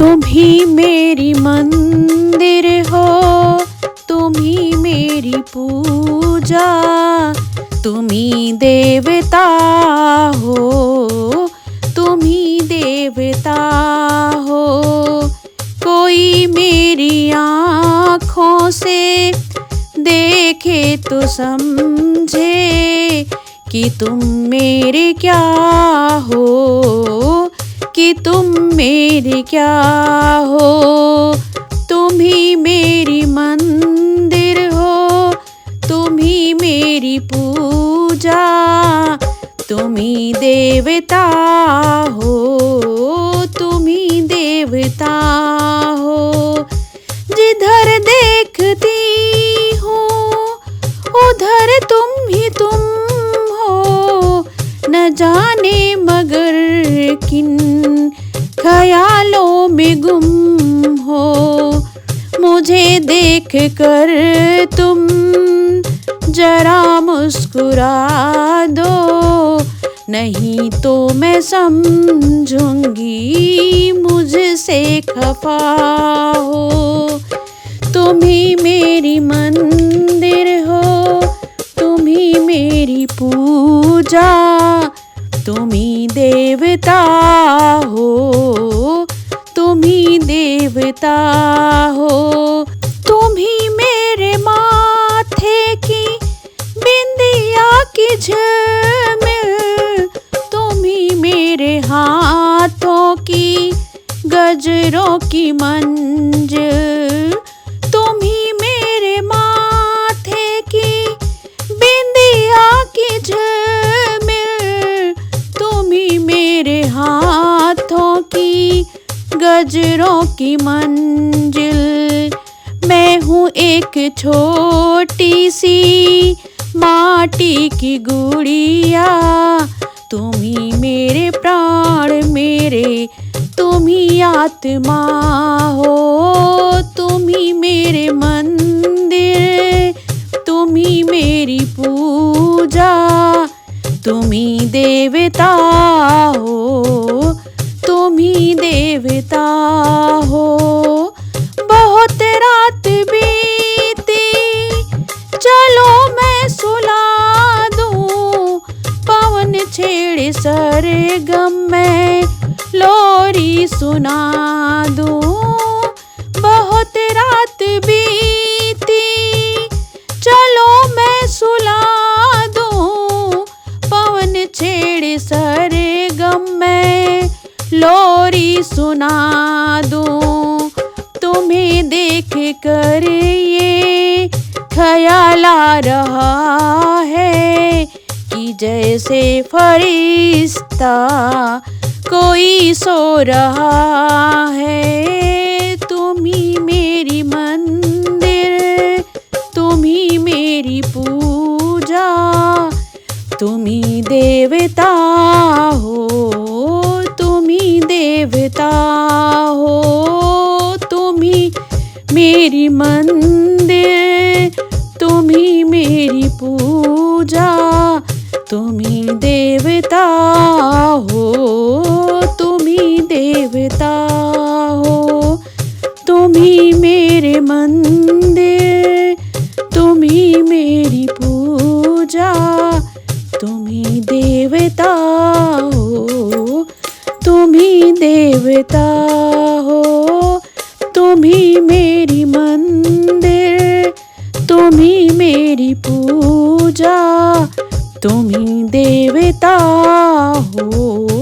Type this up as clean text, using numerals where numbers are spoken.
तुम ही मेरी मंदिर हो, तुम ही मेरी पूजा, तुम ही देवता हो, तुम ही देवता हो। कोई मेरी आँखों से देखे तो समझे कि तुम मेरे क्या हो, कि तुम मेरे क्या हो। तुम ही मेरी मंदिर हो, तुम ही मेरी पूजा, तुम ही देवता हो, तुम ही देवता हो। जिधर देखती हूँ उधर तुम ही तुम हो, न जाने मगर किन ख्यालों में गुम हो। मुझे देख कर तुम जरा मुस्कुरा दो, नहीं तो मैं समझूंगी मुझसे खफा हो। तुम ही मेरी मंदिर हो, तुम ही मेरी पूजा, तुम ही देवता हो, तुम ही देवता हो। तुम ही मेरे माथे की बिंदिया की झिलमिल, तुम ही मेरे हाथों की गजरों की मंजिल। तुम ही मेरे माथे की बिंदिया की झिलमिल, तुम ही मेरे हाथों की गजरों की मंजिल। मैं हूँ एक छोटी सी माटी की गुड़िया, तुम ही मेरे प्राण मेरे, तुम ही आत्मा हो। तुम ही मेरे मंदिर, तुम ही मेरी पूजा, तुम ही देवता हो, तुम ही देवता हो। बहुत रात बीती, चलो मैं सुला दूं, पवन छेड़े सरगम में लोरी सुना दूं। बहुत रात बीती, चलो मैं सुला दूं, पवन छेड़े सरगम में लोरी सुना दूं। तुम्हें देख कर ये ख्याल आ रहा है कि जैसे फरिश्ता कोई सो रहा है। तुम ही मेरी मंदिर, तुम ही मेरी पूजा, तुम ही देवता हो, तुम ही देवता हो। तुम ही मेरी मंदिर, तुम ही मेरी पूजा, तुम ही देवता हो, तुम ही देवता हो। तुम ही मेरे मंदिर, तुम ही मेरी पूजा, तुम ही देवता हो, तुम ही देवता हो। तुम ही मेरी मंदिर, तुम ही मेरी पूजा, तुम ही देवता हो।